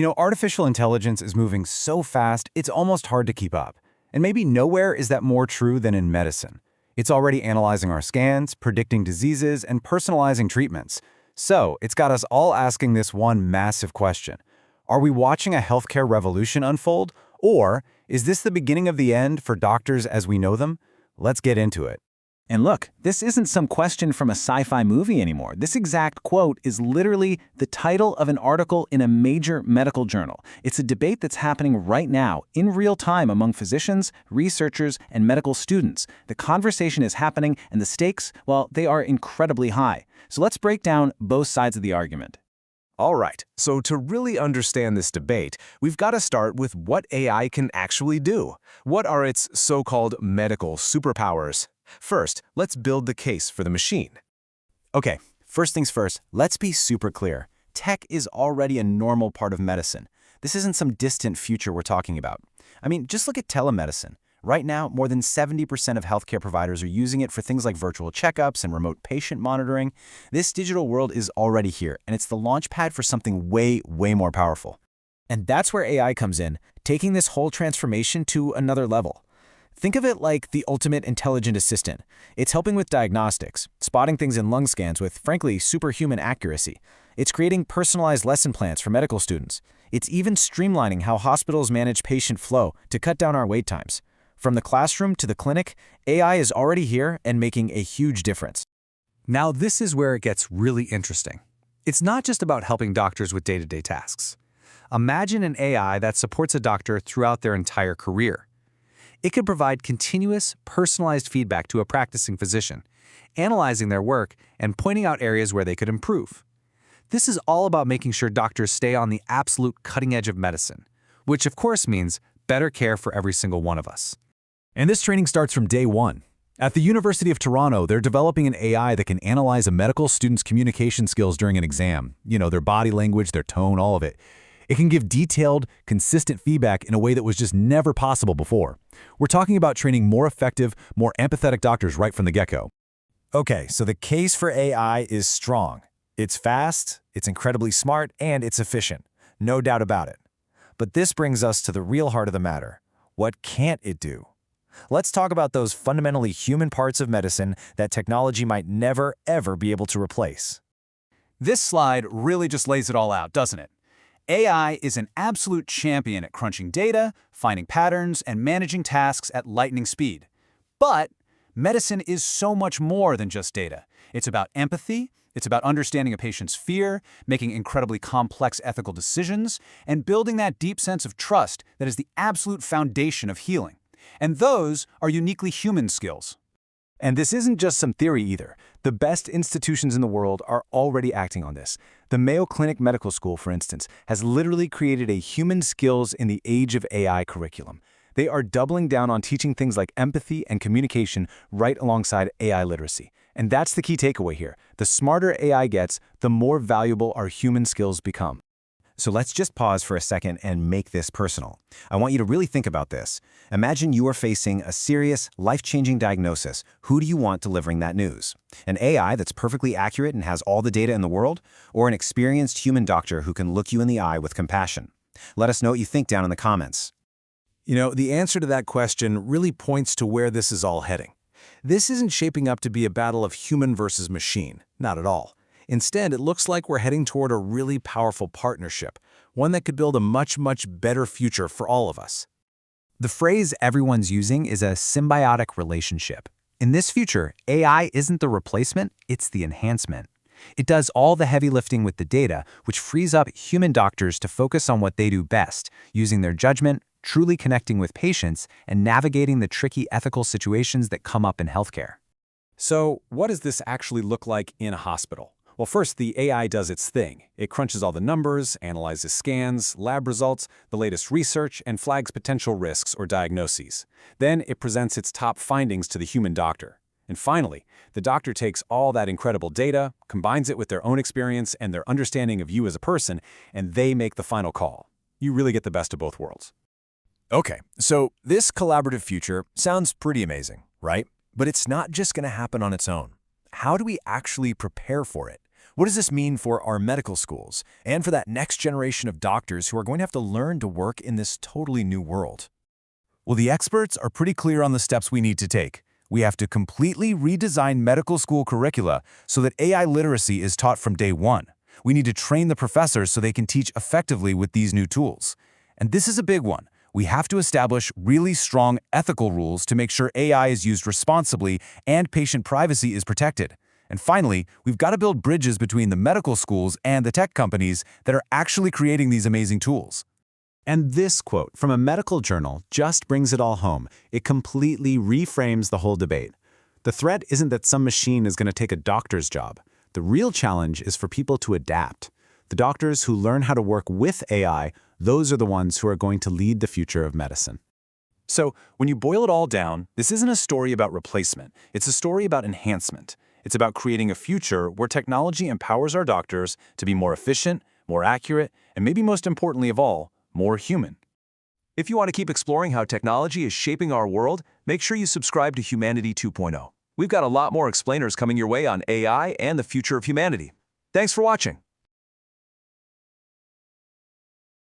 Artificial intelligence is moving so fast, it's almost hard to keep up. And maybe nowhere is that more true than in medicine. It's already analyzing our scans, predicting diseases, and personalizing treatments. So, it's got us all asking this one massive question. Are we watching a healthcare revolution unfold? Or is this the beginning of the end for doctors as we know them? Let's get into it. And look, this isn't some question from a sci-fi movie anymore. This exact quote is literally the title of an article in a major medical journal. It's a debate that's happening right now, in real time among physicians, researchers, and medical students. The conversation is happening, and the stakes, well, they are incredibly high. So let's break down both sides of the argument. All right, so to really understand this debate, we've got to start with what AI can actually do. What are its so-called medical superpowers? First, let's build the case for the machine. Okay, first things first, let's be super clear. Tech is already a normal part of medicine. This isn't some distant future we're talking about. I mean, just look at telemedicine. Right now, more than 70% of healthcare providers are using it for things like virtual checkups and remote patient monitoring. This digital world is already here, and it's the launchpad for something way more powerful. And that's where AI comes in, taking this whole transformation to another level. Think of it like the ultimate intelligent assistant. It's helping with diagnostics, spotting things in lung scans with, frankly, superhuman accuracy. It's creating personalized lesson plans for medical students. It's even streamlining how hospitals manage patient flow to cut down our wait times. From the classroom to the clinic, AI is already here and making a huge difference. Now, this is where it gets really interesting. It's not just about helping doctors with day-to-day tasks. Imagine an AI that supports a doctor throughout their entire career. It could provide continuous, personalized feedback to a practicing physician, analyzing their work and pointing out areas where they could improve. This is all about making sure doctors stay on the absolute cutting edge of medicine, which of course means better care for every single one of us. And this training starts from day one. At the University of Toronto, they're developing an AI that can analyze a medical student's communication skills during an exam. Their body language, their tone, all of it. It can give detailed, consistent feedback in a way that was just never possible before. We're talking about training more effective, more empathetic doctors right from the get-go. Okay, so the case for AI is strong. It's fast, it's incredibly smart, and it's efficient. No doubt about it. But this brings us to the real heart of the matter. What can't it do? Let's talk about those fundamentally human parts of medicine that technology might never, ever be able to replace. This slide really just lays it all out, doesn't it? AI is an absolute champion at crunching data, finding patterns, and managing tasks at lightning speed. But medicine is so much more than just data. It's about empathy, it's about understanding a patient's fear, making incredibly complex ethical decisions, and building that deep sense of trust that is the absolute foundation of healing. And those are uniquely human skills. And this isn't just some theory either. The best institutions in the world are already acting on this. The Mayo Clinic Medical School, for instance, has literally created a human skills in the age of AI curriculum. They are doubling down on teaching things like empathy and communication right alongside AI literacy. And that's the key takeaway here. The smarter AI gets, the more valuable our human skills become. So let's just pause for a second and make this personal. I want you to really think about this. Imagine you are facing a serious, life-changing diagnosis. Who do you want delivering that news? An AI that's perfectly accurate and has all the data in the world? Or an experienced human doctor who can look you in the eye with compassion? Let us know what you think down in the comments. The answer to that question really points to where this is all heading. This isn't shaping up to be a battle of human versus machine. Not at all. Instead, it looks like we're heading toward a really powerful partnership, one that could build a much better future for all of us. The phrase everyone's using is a symbiotic relationship. In this future, AI isn't the replacement, it's the enhancement. It does all the heavy lifting with the data, which frees up human doctors to focus on what they do best, using their judgment, truly connecting with patients, and navigating the tricky ethical situations that come up in healthcare. So, what does this actually look like in a hospital? Well, first, the AI does its thing. It crunches all the numbers, analyzes scans, lab results, the latest research, and flags potential risks or diagnoses. Then it presents its top findings to the human doctor. And finally, the doctor takes all that incredible data, combines it with their own experience and their understanding of you as a person, and they make the final call. You really get the best of both worlds. Okay, so this collaborative future sounds pretty amazing, right? But it's not just going to happen on its own. How do we actually prepare for it? What does this mean for our medical schools and for that next generation of doctors who are going to have to learn to work in this totally new world? Well, the experts are pretty clear on the steps we need to take. We have to completely redesign medical school curricula so that AI literacy is taught from day one. We need to train the professors so they can teach effectively with these new tools. And this is a big one. We have to establish really strong ethical rules to make sure AI is used responsibly and patient privacy is protected. And finally, we've got to build bridges between the medical schools and the tech companies that are actually creating these amazing tools. And this quote from a medical journal just brings it all home. It completely reframes the whole debate. The threat isn't that some machine is going to take a doctor's job. The real challenge is for people to adapt. The doctors who learn how to work with AI, those are the ones who are going to lead the future of medicine. So, when you boil it all down, this isn't a story about replacement. It's a story about enhancement. It's about creating a future where technology empowers our doctors to be more efficient, more accurate, and maybe most importantly of all, more human. If you want to keep exploring how technology is shaping our world, make sure you subscribe to Humanity 2.0. We've got a lot more explainers coming your way on AI and the future of humanity. Thanks for watching.